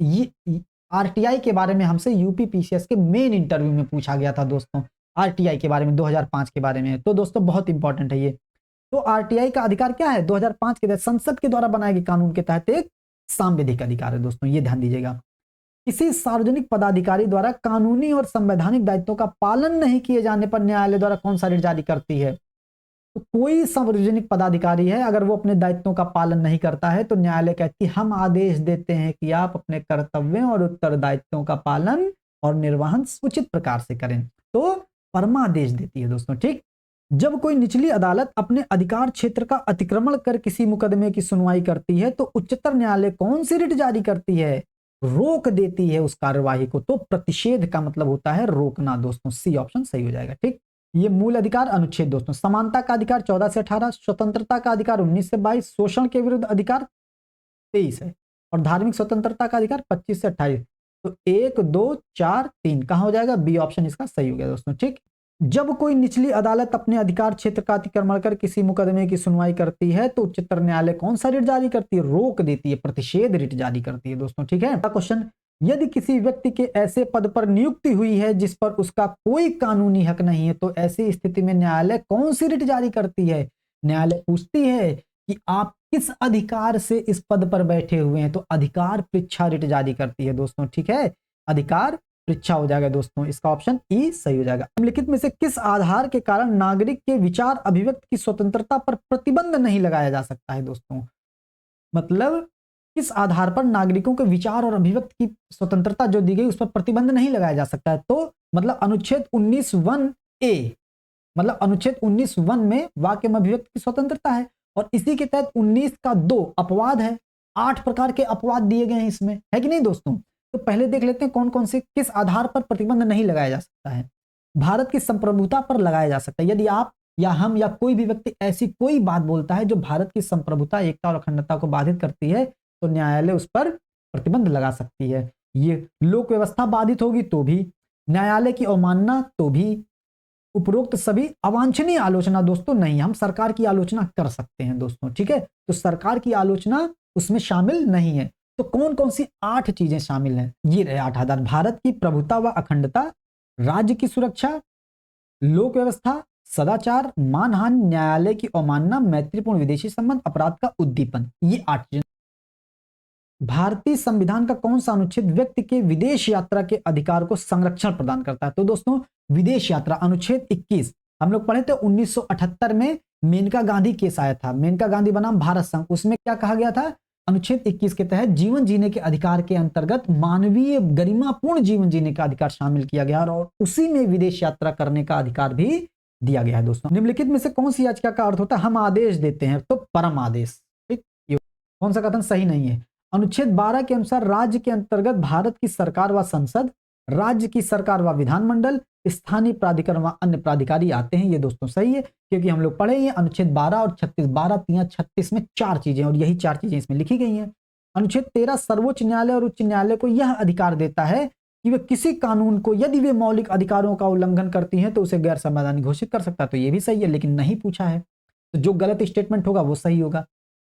[SPEAKER 1] ये आरटीआई के बारे में हमसे यूपी पीसीएस के मेन इंटरव्यू में पूछा गया था दोस्तों। आरटीआई के बारे में 2005 के बारे में, तो दोस्तों बहुत इंपॉर्टेंट है ये। तो आरटीआई का अधिकार क्या है? 2005 के तहत संसद के द्वारा बनाए गए कानून के तहत एक सांविधिक अधिकार है दोस्तों, ये ध्यान दीजिएगा। किसी सार्वजनिक पदाधिकारी द्वारा कानूनी और संवैधानिक दायित्वों का पालन नहीं किए जाने पर न्यायालय द्वारा कौन सा रिट जारी करती है? तो कोई सार्वजनिक पदाधिकारी है, अगर वो अपने दायित्वों का पालन नहीं करता है तो न्यायालय कहती है हम आदेश देते हैं कि आप अपने कर्तव्यों और उत्तरदायित्वों का पालन और निर्वहन उचित प्रकार से करें, तो परमादेश देती है दोस्तों। ठीक, जब कोई निचली अदालत अपने अधिकार क्षेत्र का अतिक्रमण कर किसी मुकदमे की सुनवाई करती है तो उच्चतर न्यायालय कौन सी रिट जारी करती है? रोक देती है उस कार्यवाही को, तो प्रतिषेध का मतलब होता है रोकना दोस्तों, सी ऑप्शन सही हो जाएगा। ठीक, ये मूल अधिकार अनुच्छेद दोस्तों, समानता का अधिकार 14 से 18, स्वतंत्रता का अधिकार 19 से 22, शोषण के विरुद्ध अधिकार 23 है, और धार्मिक स्वतंत्रता का अधिकार 25 से 28। तो 1, 2, 4, 3 कहां हो जाएगा? बी ऑप्शन इसका सही हो गया दोस्तों। ठीक, जब कोई निचली अदालत अपने अधिकार क्षेत्र का अतिक्रमण कर किसी मुकदमे की सुनवाई करती है तो उच्चतर न्यायालय कौन सा रिट जारी करती है? रोक देती है, प्रतिषेध रिट जारी करती है दोस्तों। ठीक है। क्वेश्चन, यदि किसी व्यक्ति के ऐसे पद पर नियुक्ति हुई है जिस पर उसका कोई कानूनी हक नहीं है तो ऐसी स्थिति में न्यायालय कौन सी रिट जारी करती है? न्यायालय पूछती है कि आप किस अधिकार से इस पद पर बैठे हुए हैं, तो अधिकार परीक्षा रिट जारी करती है दोस्तों। ठीक है, अधिकार परीक्षा हो जाएगा दोस्तों, इसका ऑप्शन ई सही हो जाएगा। निम्नलिखित में से किस आधार के कारण नागरिक के विचार अभिव्यक्ति की स्वतंत्रता पर प्रतिबंध नहीं लगाया जा सकता है दोस्तों? मतलब किस आधार पर नागरिकों के विचार और अभिव्यक्ति की स्वतंत्रता जो दी गई उस पर प्रतिबंध नहीं लगाया जा सकता है? तो मतलब अनुच्छेद 19(1)(a), मतलब अनुच्छेद 19(1) में वाक्य में अभिव्यक्ति की स्वतंत्रता है, और इसी के तहत 19(2) अपवाद है। 8 प्रकार के अपवाद दिए गए हैं इसमें, है कि नहीं दोस्तों? तो पहले देख लेते हैं कौन कौन से, किस आधार पर प्रतिबंध नहीं लगाया जा सकता है। भारत की संप्रभुता पर लगाया जा सकता है। यदि आप या हम या कोई भी व्यक्ति ऐसी कोई बात बोलता है जो भारत की संप्रभुता, एकता और अखंडता को बाधित करती है, तो न्यायालय उस पर प्रतिबंध लगा सकती है। ये लोक व्यवस्था बाधित होगी तो भी, न्यायालय की अवमानना तो भी, उपरोक्त सभी अवांछनीय आलोचना दोस्तों नहीं। हम सरकार की आलोचना कर सकते हैं दोस्तों, ठीक है, तो सरकार की आलोचना उसमें शामिल नहीं है। तो कौन कौन सी 8 चीजें शामिल हैं? ये रहे 8 आधार: भारत की प्रभुता व अखंडता, राज्य की सुरक्षा, लोक व्यवस्था, सदाचार, मानहानि, न्यायालय की अवमानना, मैत्रीपूर्ण विदेशी संबंध, अपराध का उद्दीपन। ये 8 चीजें। भारतीय संविधान का कौन सा अनुच्छेद व्यक्ति के विदेश यात्रा के अधिकार को संरक्षण प्रदान करता है? तो दोस्तों विदेश यात्रा अनुच्छेद 21 हम लोग पढ़े थे। 1978 में मेनका गांधी केस आया था, मेनका गांधी बनाम भारत संघ। उसमें क्या कहा गया था? अनुच्छेद 21 के तहत जीवन जीने के अधिकार के अंतर्गत मानवीय गरिमापूर्ण जीवन जीने का अधिकार शामिल किया गया और उसी में विदेश यात्रा करने का अधिकार भी दिया गया है दोस्तों। निम्नलिखित में से कौन सी याचिका का अर्थ होता है हम आदेश देते हैं? तो परम आदेश। ठीक, कौन सा कथन सही नहीं है? अनुच्छेद 12 के अनुसार राज्य के अंतर्गत भारत की सरकार व संसद, राज्य की सरकार व विधानमंडल, स्थानीय प्राधिकरण व अन्य प्राधिकारी आते हैं। ये दोस्तों सही है, क्योंकि हम लोग पढ़े हैं अनुच्छेद 12 और 36, 12 3 36 में 4 चीजें, और यही 4 चीजें इसमें लिखी गई हैं। अनुच्छेद 13 सर्वोच्च न्यायालय और उच्च न्यायालय को यह अधिकार देता है कि वे किसी कानून को यदि वे मौलिक अधिकारों का उल्लंघन करती हैं तो उसे गैर संवैधानिक घोषित कर सकता है। तो ये भी सही है, लेकिन नहीं पूछा है, तो जो गलत स्टेटमेंट होगा वो सही होगा।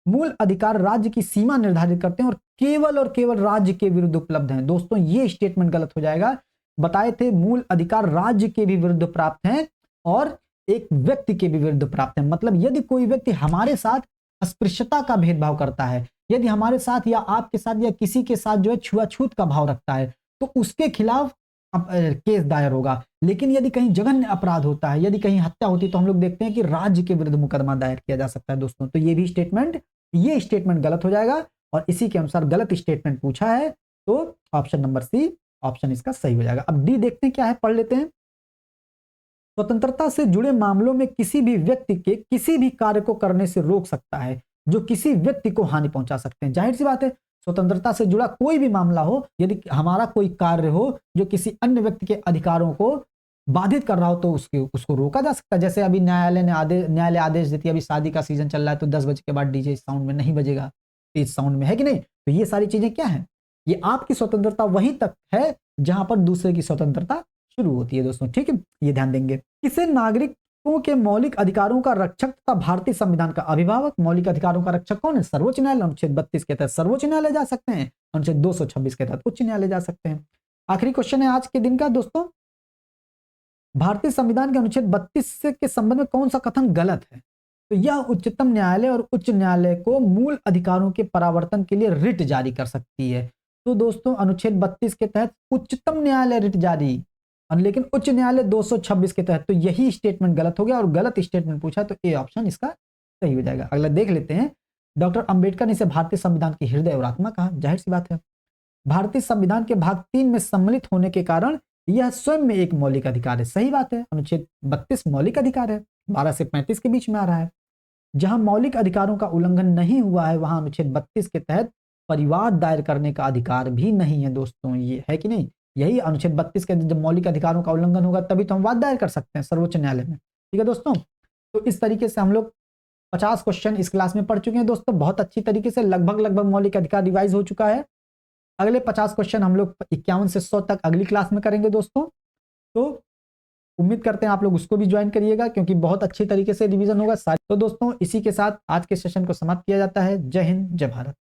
[SPEAKER 1] मूल अधिकार राज्य की सीमा निर्धारित करते हैं और केवल राज्य के विरुद्ध उपलब्ध हैं। दोस्तों ये स्टेटमेंट गलत हो जाएगा। बताए थे मूल अधिकार राज्य के भी विरुद्ध प्राप्त हैं और एक व्यक्ति के भी विरुद्ध प्राप्त हैं। मतलब यदि कोई व्यक्ति हमारे साथ अस्पृश्यता का भेदभाव करता है, यदि हमारे साथ या आपके साथ या किसी के साथ जो है छुआछूत का भाव रखता है, तो उसके खिलाफ केस दायर होगा। लेकिन यदि कहीं जघन्य अपराध होता है, यदि कहीं हत्या होती है, तो हम लोग देखते हैं कि राज्य के विरुद्ध मुकदमा दायर किया जा सकता है दोस्तों। तो ये स्टेटमेंट गलत हो जाएगा और इसी के अनुसार गलत स्टेटमेंट पूछा है, तो ऑप्शन नंबर सी ऑप्शन इसका सही हो जाएगा। अब डी देखते हैं क्या है, पढ़ लेते हैं। स्वतंत्रता से जुड़े मामलों में किसी भी व्यक्ति के किसी भी कार्य को करने से रोक सकता है जो किसी व्यक्ति को हानि पहुंचा सकते हैं। जाहिर सी बात है, स्वतंत्रता से जुड़ा कोई भी मामला हो, यदि हमारा कोई कार्य हो जो किसी अन्य व्यक्ति के अधिकारों को बाधित कर रहा हो, तो उसको रोका जा सकता है। जैसे अभी न्यायालय आदेश देती है, अभी शादी का सीजन चल रहा है, तो 10 बजे के बाद डीजे साउंड में नहीं बजेगा, तेज साउंड में, है कि नहीं? तो ये सारी चीजें क्या है? ये आपकी स्वतंत्रता वहीं तक है जहां पर दूसरे की स्वतंत्रता शुरू होती है दोस्तों, ठीक है, ये ध्यान देंगे। किसे नागरिकों के मौलिक अधिकारों का रक्षक तथा भारतीय संविधान का अभिभावक? मौलिक अधिकारों का रक्षक कौन है? सर्वोच्च न्यायालय। अनुच्छेद 32 के तहत सर्वोच्च न्यायालय जा सकते हैं, अनुच्छेद 226 के तहत उच्च न्यायालय जा सकते हैं। आखिरी क्वेश्चन है आज के दिन का दोस्तों, भारतीय संविधान के अनुच्छेद 32 के संबंध में कौन सा कथन गलत है? तो यह उच्चतम न्यायालय और उच्च न्यायालय को मूल अधिकारों के परावर्तन के लिए रिट जारी कर सकती है। तो दोस्तों अनुच्छेद 32 के तहत उच्चतम न्यायालय रिट जारी, लेकिन उच्च न्यायालय 226 के तहत, तो यही स्टेटमेंट गलत हो गया और गलत स्टेटमेंट पूछा, तो ए ऑप्शन इसका सही हो जाएगा। अगला देख लेते हैं। डॉक्टर अंबेडकर ने इसे भारतीय संविधान की हृदय और आत्मा कहा। जाहिर सी बात है, भारतीय संविधान के भाग 3 में सम्मिलित होने के कारण यह स्वयं में एक मौलिक अधिकार है। सही बात है, अनुच्छेद 32 मौलिक अधिकार है, 12 से 35 के बीच में आ रहा है। जहां मौलिक अधिकारों का उल्लंघन नहीं हुआ है, वहां अनुच्छेद 32 के तहत परिवाद दायर करने का अधिकार भी नहीं है दोस्तों, ये है कि नहीं? यही अनुच्छेद 32 के जब मौलिक अधिकारों का उल्लंघन होगा तभी तो हम वाद दायर कर सकते हैं सर्वोच्च न्यायालय में, ठीक है दोस्तों। तो इस तरीके से हम लोग 50 क्वेश्चन इस क्लास में पढ़ चुके हैं दोस्तों, बहुत अच्छी तरीके से, लगभग मौलिक अधिकार रिवाइज हो चुका है। अगले 50 क्वेश्चन हम लोग 51 से 100 तक अगली क्लास में करेंगे दोस्तों। तो उम्मीद करते हैं आप लोग उसको भी ज्वाइन करिएगा, क्योंकि बहुत अच्छी तरीके से रिवीजन होगा। तो दोस्तों इसी के साथ आज के सेशन को समाप्त किया जाता है। जय हिंद, जय भारत।